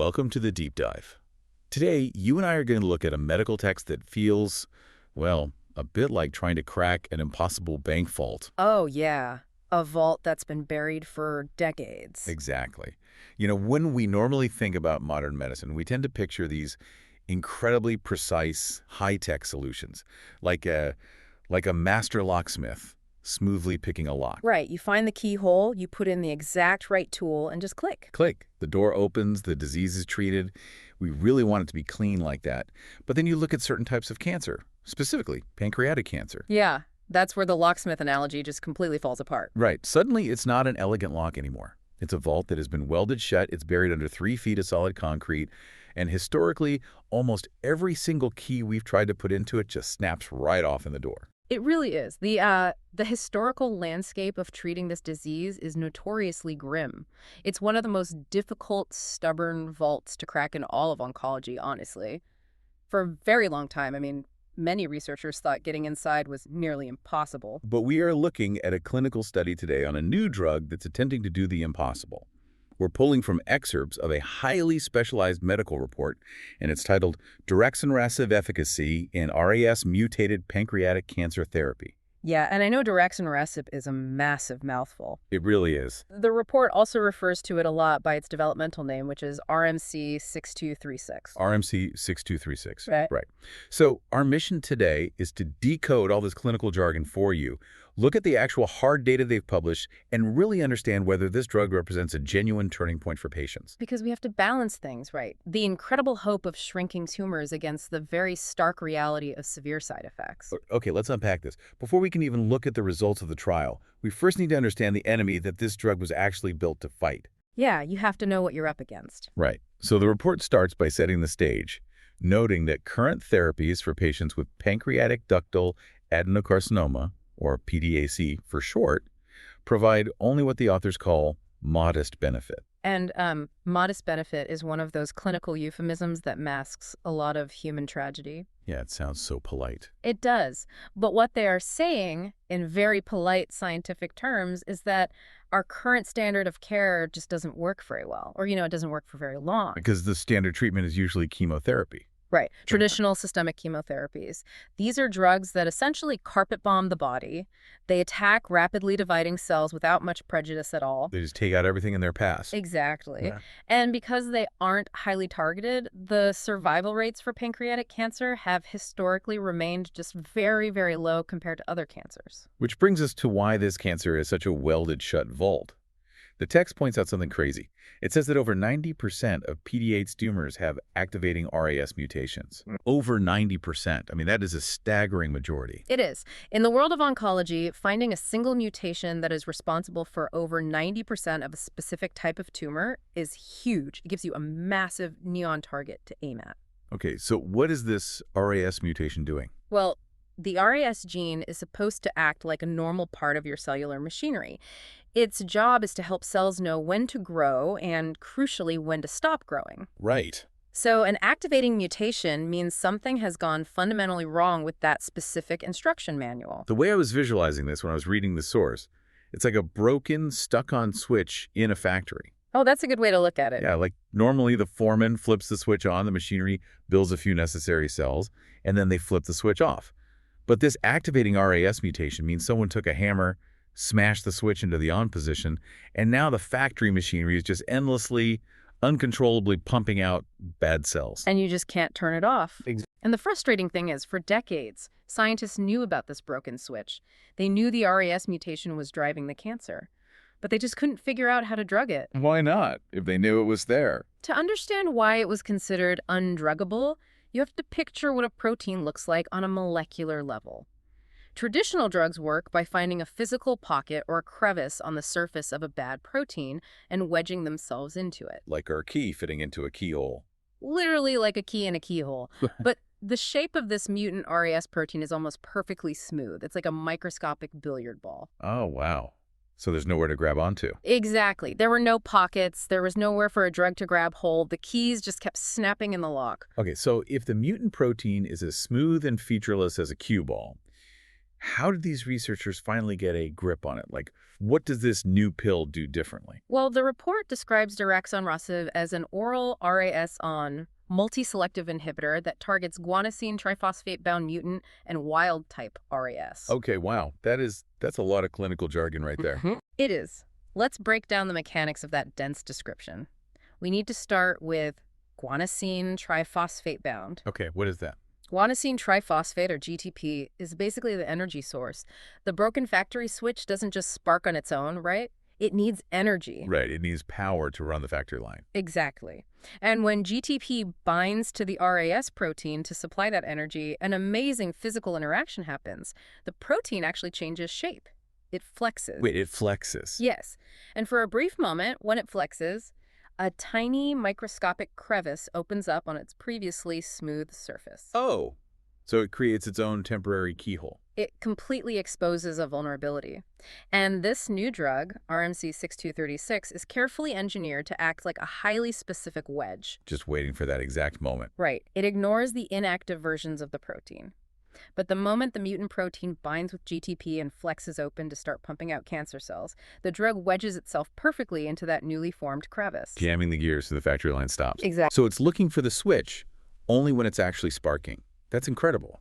welcome to the deep dive. Today, you and I are going to look at a medical text that feels, well, a bit like trying to crack an impossible bank vault. Oh, yeah. A vault that's been buried for decades. Exactly. When we normally think about modern medicine, we tend to picture these incredibly precise, high-tech solutions, like a master locksmith smoothly picking a lock. Right. You find the keyhole, you put in the exact right tool, and just click. Click. The door opens, the disease is treated. We really want it to be clean like that. But then you look at certain types of cancer, specifically pancreatic cancer. Yeah. That's where the locksmith analogy just completely falls apart. Right. Suddenly, it's not an elegant lock anymore. It's a vault that has been welded shut. It's buried under 3 feet of solid concrete. And historically, almost every single key we've tried to put into it just snaps right off in the door. It really is. The historical landscape of treating this disease is notoriously grim. It's one of the most difficult, stubborn vaults to crack in all of oncology, honestly. For a very long time, many researchers thought getting inside was nearly impossible. But we are looking at a clinical study today on a new drug that's attempting to do the impossible. We're pulling from excerpts of a highly specialized medical report, and it's titled Daraxonrasib Efficacy in RAS-Mutated Pancreatic Cancer Therapy. Yeah, and I know Daraxonrasib is a massive mouthful. It really is. The report also refers to it a lot by its developmental name, which is RMC-6236. RMC-6236. Right. So our mission today is to decode all this clinical jargon for you, look at the actual hard data they've published, and really understand whether this drug represents a genuine turning point for patients. Because we have to balance things, right? The incredible hope of shrinking tumors against the very stark reality of severe side effects. Okay, let's unpack this. Before we can even look at the results of the trial, we first need to understand the enemy that this drug was actually built to fight. Yeah, you have to know what you're up against. Right. So the report starts by setting the stage, noting that current therapies for patients with pancreatic ductal adenocarcinoma, or PDAC for short, provide only what the authors call modest benefit. And modest benefit is one of those clinical euphemisms that masks a lot of human tragedy. Yeah, it sounds so polite. It does. But what they are saying in very polite scientific terms is that our current standard of care just doesn't work very well. Or, it doesn't work for very long. Because the standard treatment is usually chemotherapy. Right. Traditional systemic chemotherapies. These are drugs that essentially carpet bomb the body. They attack rapidly dividing cells without much prejudice at all. They just take out everything in their path. Exactly. Yeah. And because they aren't highly targeted, the survival rates for pancreatic cancer have historically remained just very, very low compared to other cancers. Which brings us to why this cancer is such a welded shut vault. The text points out something crazy. It says that over 90% of PDAC tumors have activating RAS mutations. Over 90%. That is a staggering majority. It is. In the world of oncology, finding a single mutation that is responsible for over 90% of a specific type of tumor is huge. It gives you a massive neon target to aim at. Okay, so what is this RAS mutation doing? Well, the RAS gene is supposed to act like a normal part of your cellular machinery. Its job is to help cells know when to grow and, crucially, when to stop growing. Right. So an activating mutation means something has gone fundamentally wrong with that specific instruction manual. The way I was visualizing this when I was reading the source, it's like a broken, stuck-on switch in a factory. Oh, that's a good way to look at it. Yeah, like normally the foreman flips the switch on, the machinery builds a few necessary cells, and then they flip the switch off. But this activating RAS mutation means someone took a hammer, smashed the switch into the on position, and now the factory machinery is just endlessly, uncontrollably pumping out bad cells. And you just can't turn it off. Exactly. And the frustrating thing is, for decades, scientists knew about this broken switch. They knew the RAS mutation was driving the cancer, but they just couldn't figure out how to drug it. Why not, if they knew it was there? To understand why it was considered undruggable, you have to picture what a protein looks like on a molecular level. Traditional drugs work by finding a physical pocket or a crevice on the surface of a bad protein and wedging themselves into it. Like our key fitting into a keyhole. Literally like a key in a keyhole. But the shape of this mutant RAS protein is almost perfectly smooth. It's like a microscopic billiard ball. Oh, wow. So there's nowhere to grab onto. Exactly. There were no pockets. There was nowhere for a drug to grab hold. The keys just kept snapping in the lock. Okay, so if the mutant protein is as smooth and featureless as a cue ball, How did these researchers finally get a grip on it? Like, what does this new pill do differently? Well, the report describes Daraxonrasib as an oral RAS-on multi-selective inhibitor that targets guanosine triphosphate-bound mutant and wild-type RAS. Okay, wow. That's a lot of clinical jargon right there. It is. Let's break down the mechanics of that dense description. We need to start with guanosine triphosphate-bound. Okay, what is that? Guanosine triphosphate, or GTP, is basically the energy source. The broken factory switch doesn't just spark on its own, right? It needs energy. Right, it needs power to run the factory line. Exactly. And when GTP binds to the RAS protein to supply that energy, an amazing physical interaction happens. The protein actually changes shape. It flexes. Wait, it flexes? Yes. And for a brief moment, when it flexes, a tiny microscopic crevice opens up on its previously smooth surface. Oh, so it creates its own temporary keyhole. It completely exposes a vulnerability. And this new drug, RMC-6236, is carefully engineered to act like a highly specific wedge. Just waiting for that exact moment. Right. It ignores the inactive versions of the protein. But the moment the mutant protein binds with GTP and flexes open to start pumping out cancer cells, the drug wedges itself perfectly into that newly formed crevice. Jamming the gears so the factory line stops. Exactly. So it's looking for the switch only when it's actually sparking. That's incredible.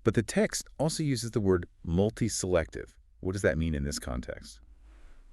But the text also uses the word multi-selective. What does that mean in this context?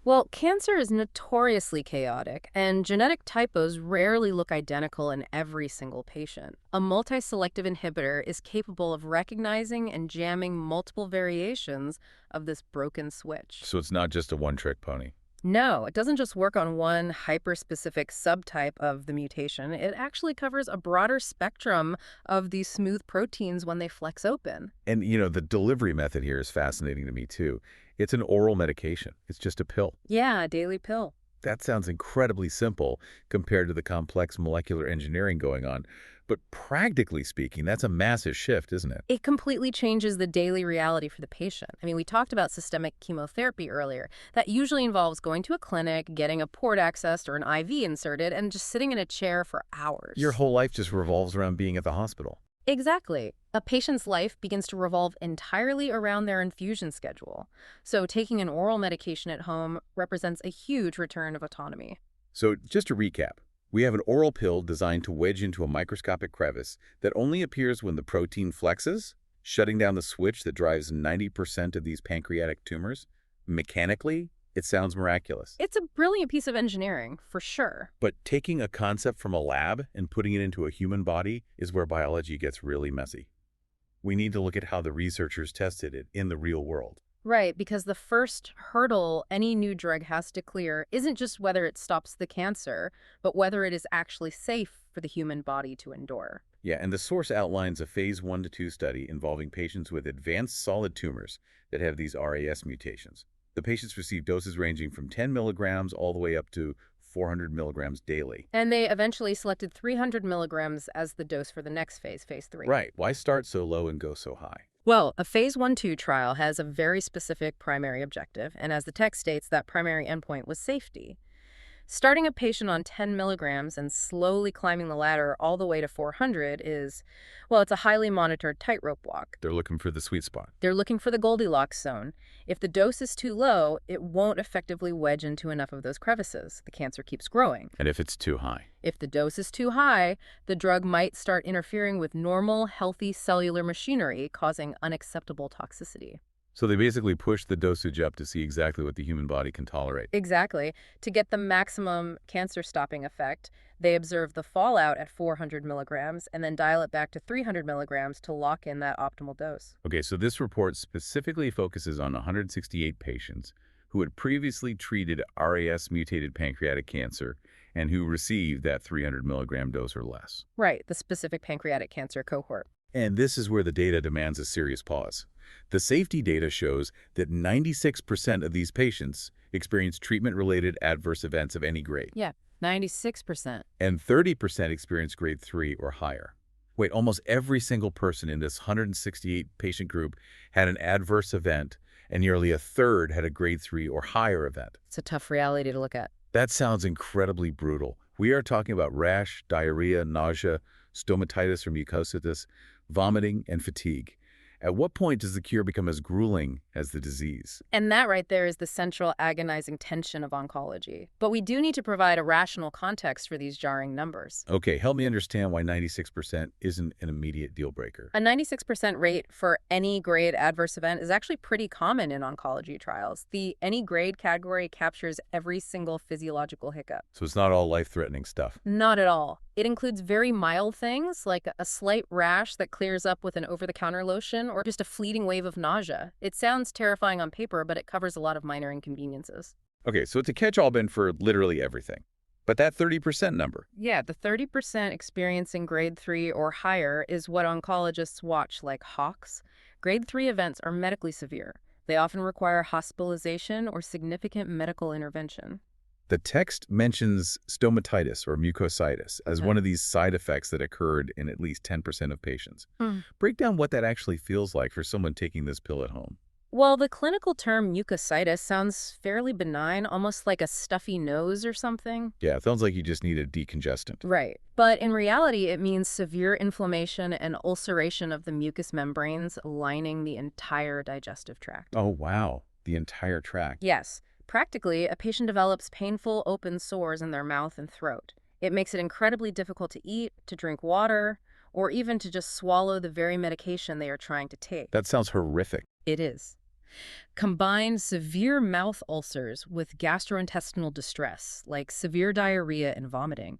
Well, cancer is notoriously chaotic, and genetic typos rarely look identical in every single patient. A multi-selective inhibitor is capable of recognizing and jamming multiple variations of this broken switch. So it's not just a one-trick pony. No, it doesn't just work on one hyper-specific subtype of the mutation. It actually covers a broader spectrum of these smooth proteins when they flex open. And, the delivery method here is fascinating to me, too. It's an oral medication. It's just a pill. Yeah, a daily pill. That sounds incredibly simple compared to the complex molecular engineering going on. But practically speaking, that's a massive shift, isn't it? It completely changes the daily reality for the patient. I mean, we talked about systemic chemotherapy earlier. That usually involves going to a clinic, getting a port accessed or an IV inserted, and just sitting in a chair for hours. Your whole life just revolves around being at the hospital. Exactly. A patient's life begins to revolve entirely around their infusion schedule. So taking an oral medication at home represents a huge return of autonomy. So just to recap, we have an oral pill designed to wedge into a microscopic crevice that only appears when the protein flexes, shutting down the switch that drives 90% of these pancreatic tumors. Mechanically, it sounds miraculous. It's a brilliant piece of engineering, for sure. But taking a concept from a lab and putting it into a human body is where biology gets really messy. We need to look at how the researchers tested it in the real world. Right, because the first hurdle any new drug has to clear isn't just whether it stops the cancer, but whether it is actually safe for the human body to endure. Yeah, and the source outlines a phase 1 to 2 study involving patients with advanced solid tumors that have these RAS mutations. The patients received doses ranging from 10 milligrams all the way up to 400 milligrams daily. And they eventually selected 300 milligrams as the dose for the next phase, phase 3. Right. Why start so low and go so high? Well, a phase 1-2 trial has a very specific primary objective, and as the text states, that primary endpoint was safety. Starting a patient on 10 milligrams and slowly climbing the ladder all the way to 400 is, well, it's a highly monitored tightrope walk. They're looking for the sweet spot. They're looking for the Goldilocks zone. If the dose is too low, it won't effectively wedge into enough of those crevices. The cancer keeps growing. And if it's too high? If the dose is too high, the drug might start interfering with normal, healthy cellular machinery, causing unacceptable toxicity. So they basically push the dosage up to see exactly what the human body can tolerate. Exactly. To get the maximum cancer-stopping effect, they observe the fallout at 400 milligrams and then dial it back to 300 milligrams to lock in that optimal dose. Okay, so this report specifically focuses on 168 patients who had previously treated RAS-mutated pancreatic cancer and who received that 300 milligram dose or less. Right, the specific pancreatic cancer cohort. And this is where the data demands a serious pause. The safety data shows that 96% of these patients experienced treatment-related adverse events of any grade. Yeah, 96%. And 30% experienced grade 3 or higher. Wait, almost every single person in this 168 patient group had an adverse event, and nearly a third had a grade 3 or higher event. It's a tough reality to look at. That sounds incredibly brutal. We are talking about rash, diarrhea, nausea, stomatitis or mucositis, vomiting, and fatigue. At what point does the cure become as grueling as the disease? And that right there is the central agonizing tension of oncology. But we do need to provide a rational context for these jarring numbers. Okay, help me understand why 96% isn't an immediate deal breaker. A 96% rate for any grade adverse event is actually pretty common in oncology trials. The any grade category captures every single physiological hiccup. So it's not all life-threatening stuff. Not at all. It includes very mild things like a slight rash that clears up with an over-the-counter lotion or just a fleeting wave of nausea. It sounds terrifying on paper, but it covers a lot of minor inconveniences. Okay, so it's a catch-all bin for literally everything. But that 30% number, Yeah, the 30% experiencing grade 3 or higher is what oncologists watch like hawks. Grade 3 events are medically severe. They often require hospitalization or significant medical intervention. the text mentions stomatitis or mucositis as one of these side effects that occurred in at least 10% of patients. Mm. Break down what that actually feels like for someone taking this pill at home. Well, the clinical term mucositis sounds fairly benign, almost like a stuffy nose or something. Yeah, it sounds like you just need a decongestant. Right. But in reality, it means severe inflammation and ulceration of the mucous membranes lining the entire digestive tract. Oh, wow. The entire tract. Yes. Practically, a patient develops painful open sores in their mouth and throat. It makes it incredibly difficult to eat, to drink water, or even to just swallow the very medication they are trying to take. That sounds horrific. It is. Combine severe mouth ulcers with gastrointestinal distress, like severe diarrhea and vomiting,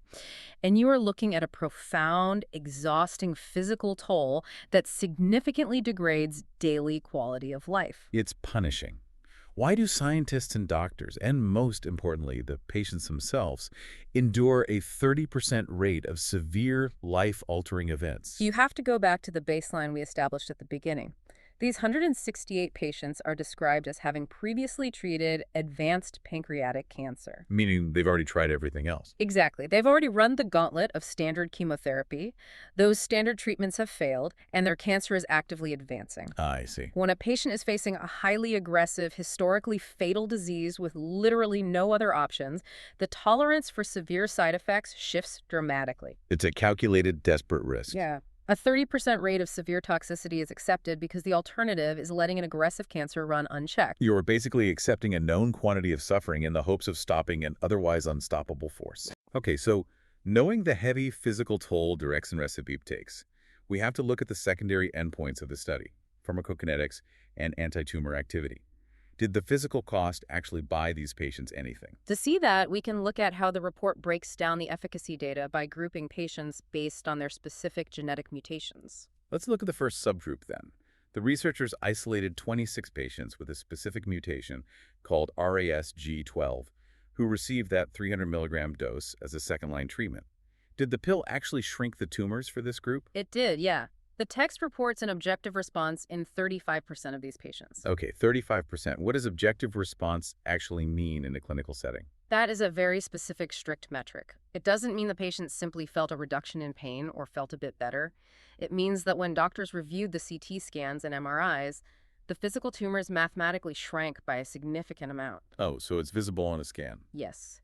and you are looking at a profound, exhausting physical toll that significantly degrades daily quality of life. It's punishing. Why do scientists and doctors, and most importantly, the patients themselves, endure a 30% rate of severe life-altering events? You have to go back to the baseline we established at the beginning. These 168 patients are described as having previously treated advanced pancreatic cancer. Meaning they've already tried everything else. Exactly. They've already run the gauntlet of standard chemotherapy. Those standard treatments have failed, and their cancer is actively advancing. I see. When a patient is facing a highly aggressive, historically fatal disease with literally no other options, the tolerance for severe side effects shifts dramatically. It's a calculated, desperate risk. Yeah. A 30% rate of severe toxicity is accepted because the alternative is letting an aggressive cancer run unchecked. You're basically accepting a known quantity of suffering in the hopes of stopping an otherwise unstoppable force. Okay, so knowing the heavy physical toll Daraxonrasib takes, we have to look at the secondary endpoints of the study, pharmacokinetics and antitumor activity. Did the physical cost actually buy these patients anything? To see that, we can look at how the report breaks down the efficacy data by grouping patients based on their specific genetic mutations. Let's look at the first subgroup then. The researchers isolated 26 patients with a specific mutation called RAS-G12 who received that 300 milligram dose as a second-line treatment. Did the pill actually shrink the tumors for this group? It did, yeah. The text reports an objective response in 35% of these patients. Okay, 35%. What does objective response actually mean in a clinical setting? That is a very specific, strict metric. It doesn't mean the patient simply felt a reduction in pain or felt a bit better. It means that when doctors reviewed the CT scans and MRIs, the physical tumors mathematically shrank by a significant amount. Oh, so it's visible on a scan. Yes.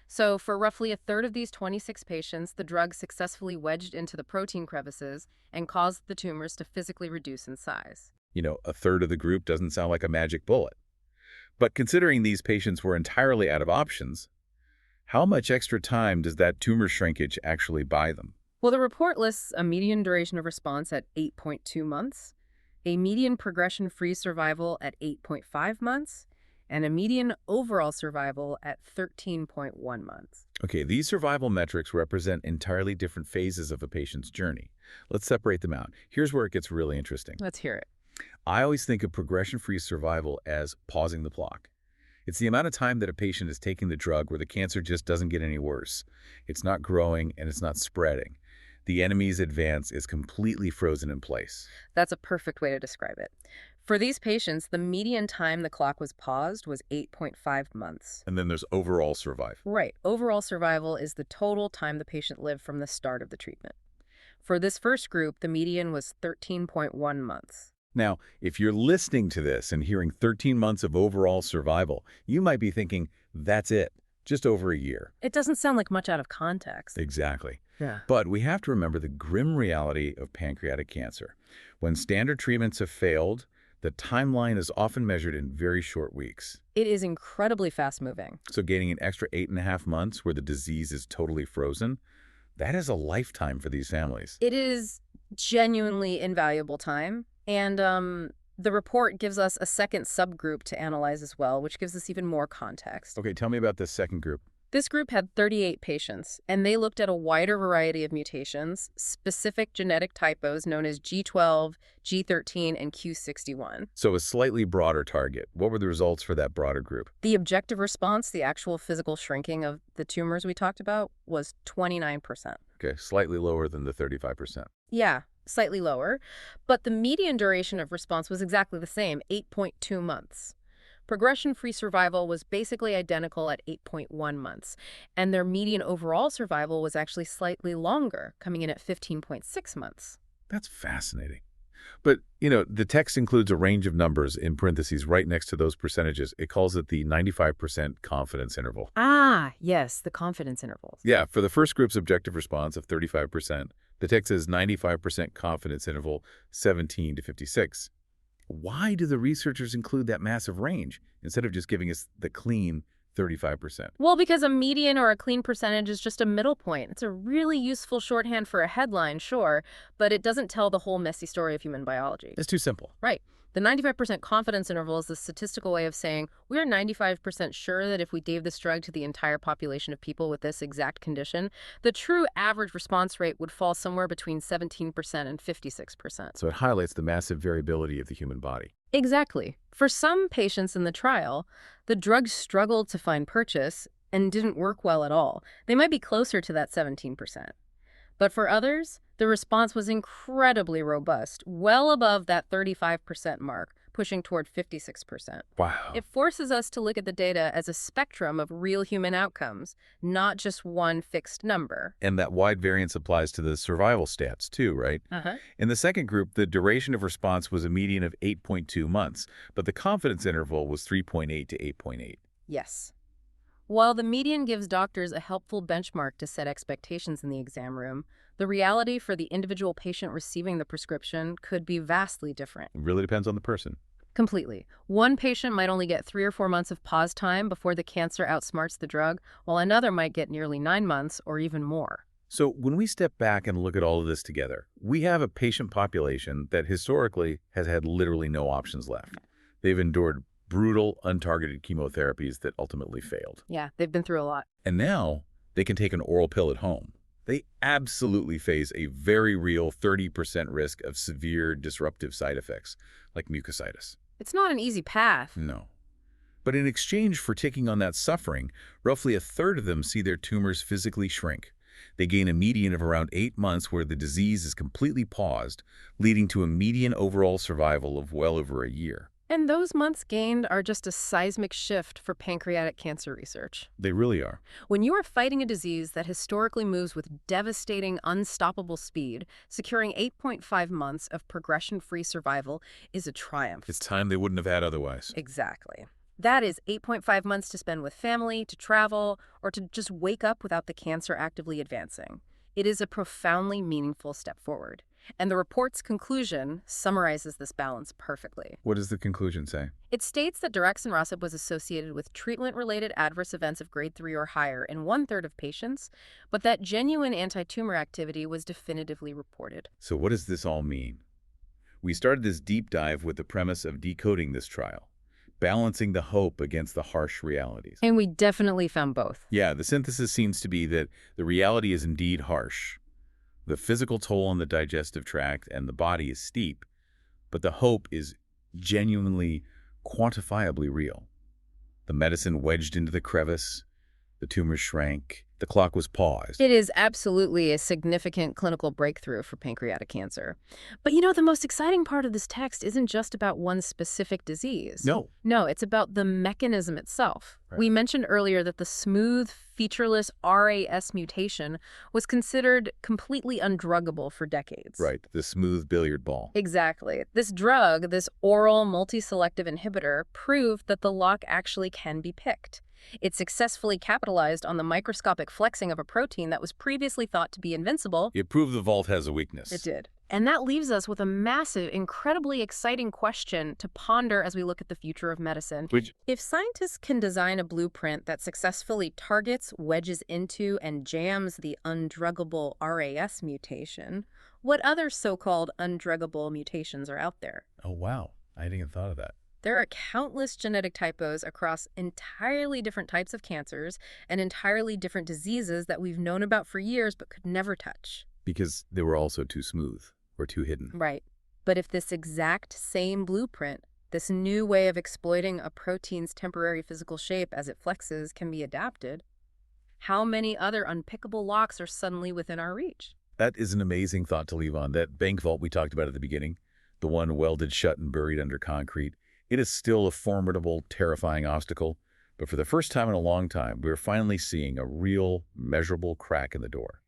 So for roughly a third of these 26 patients, the drug successfully wedged into the protein crevices and caused the tumors to physically reduce in size. You know, a third of the group doesn't sound like a magic bullet. But considering these patients were entirely out of options, how much extra time does that tumor shrinkage actually buy them? Well, the report lists a median duration of response at 8.2 months, a median progression-free survival at 8.5 months, and a median overall survival at 13.1 months. Okay, these survival metrics represent entirely different phases of a patient's journey. Let's separate them out. Here's where it gets really interesting. Let's hear it. I always think of progression-free survival as pausing the clock. It's the amount of time that a patient is taking the drug where the cancer just doesn't get any worse. It's not growing and it's not spreading. The enemy's advance is completely frozen in place. That's a perfect way to describe it. For these patients, the median time the clock was paused was 8.5 months. And then there's overall survival. Right. Overall survival is the total time the patient lived from the start of the treatment. For this first group, the median was 13.1 months. Now, if you're listening to this and hearing 13 months of overall survival, you might be thinking, that's it, just over a year. It doesn't sound like much out of context. Exactly. Yeah. But we have to remember the grim reality of pancreatic cancer. When standard treatments have failed, the timeline is often measured in very short weeks. It is incredibly fast-moving. So gaining an extra 8.5 months where the disease is totally frozen, that is a lifetime for these families. It is genuinely invaluable time. And the report gives us a second subgroup to analyze as well, which gives us even more context. Okay, tell me about this second group. This group had 38 patients, and they looked at a wider variety of mutations, specific genetic typos known as G12, G13, and Q61. So a slightly broader target. What were the results for that broader group? The objective response, the actual physical shrinking of the tumors we talked about, was 29%. Okay, slightly lower than the 35%. Yeah, slightly lower, but the median duration of response was exactly the same, 8.2 months. Progression-free survival was basically identical at 8.1 months, and their median overall survival was actually slightly longer, coming in at 15.6 months. That's fascinating. But, the text includes a range of numbers in parentheses right next to those percentages. It calls it the 95% confidence interval. Ah, yes, the confidence intervals. Yeah, for the first group's objective response of 35%, the text says 95% confidence interval 17 to 56. Why do the researchers include that massive range instead of just giving us the clean 35%? Well, because a median or a clean percentage is just a middle point. It's a really useful shorthand for a headline, sure, but it doesn't tell the whole messy story of human biology. It's too simple. Right. The 95% confidence interval is the statistical way of saying we're 95% sure that if we gave this drug to the entire population of people with this exact condition, the true average response rate would fall somewhere between 17% and 56%. So it highlights the massive variability of the human body. Exactly. For some patients in the trial, the drug struggled to find purchase and didn't work well at all. They might be closer to that 17%. But for others, the response was incredibly robust, well above that 35% mark, pushing toward 56%. Wow. It forces us to look at the data as a spectrum of real human outcomes, not just one fixed number. And that wide variance applies to the survival stats too, right? In the second group, the duration of response was a median of 8.2 months, but the confidence interval was 3.8 to 8.8. Yes. While the median gives doctors a helpful benchmark to set expectations in the exam room, the reality for the individual patient receiving the prescription could be vastly different. It really depends on the person. Completely. One patient might only get 3 or 4 months of pause time before the cancer outsmarts the drug, while another might get nearly 9 months or even more. So when we step back and look at all of this together, we have a patient population that historically has had literally no options left. They've endured brutal, untargeted chemotherapies that ultimately failed. Yeah, they've been through a lot. And now they can take an oral pill at home. They absolutely face a very real 30% risk of severe disruptive side effects, like mucositis. It's not an easy path. No. But in exchange for taking on that suffering, roughly a third of them see their tumors physically shrink. They gain a median of around 8 months where the disease is completely paused, leading to a median overall survival of well over a year. And those months gained are just a seismic shift for pancreatic cancer research. They really are. When you are fighting a disease that historically moves with devastating, unstoppable speed, securing 8.5 months of progression-free survival is a triumph. It's time they wouldn't have had otherwise. Exactly. That is 8.5 months to spend with family, to travel, or to just wake up without the cancer actively advancing. It is a profoundly meaningful step forward. And the report's conclusion summarizes this balance perfectly. What does the conclusion say? It states that Daraxonrasib was associated with treatment-related adverse events of grade 3 or higher in 1/3 of patients, but that genuine anti-tumor activity was definitively reported. So what does this all mean? We started this deep dive with the premise of decoding this trial, balancing the hope against the harsh realities. And we definitely found both. Yeah, the synthesis seems to be that the reality is indeed harsh. The physical toll on the digestive tract and the body is steep, but the hope is genuinely, quantifiably real. The medicine wedged into the crevice, the tumor shrank, the clock was paused. It is absolutely a significant clinical breakthrough for pancreatic cancer. But the most exciting part of this text isn't just about one specific disease. No. No, it's about the mechanism itself. Right. We mentioned earlier that the smooth, featureless RAS mutation was considered completely undruggable for decades. Right, the smooth billiard ball. Exactly. This drug, this oral multi-selective inhibitor, proved that the lock actually can be picked. It successfully capitalized on the microscopic flexing of a protein that was previously thought to be invincible. It proved the vault has a It weakness. did. And that leaves us with a massive, incredibly exciting question to ponder as we look at the future of medicine. Which, If scientists can design a blueprint that successfully targets, wedges into, and jams the undruggable RAS mutation, what other so-called undruggable mutations are out there? oh wow, I hadn't even thought of that. There are countless genetic typos across entirely different types of cancers and entirely different diseases that we've known about for years but could never touch. Because they were also too smooth or too hidden. Right. But if this exact same blueprint, this new way of exploiting a protein's temporary physical shape as it flexes, can be adapted, how many other unpickable locks are suddenly within our reach? That is an amazing thought to leave on. That bank vault we talked about at the beginning, the one welded shut and buried under concrete, it is still a formidable, terrifying obstacle. But for the first time in a long time, we're finally seeing a real, measurable crack in the door.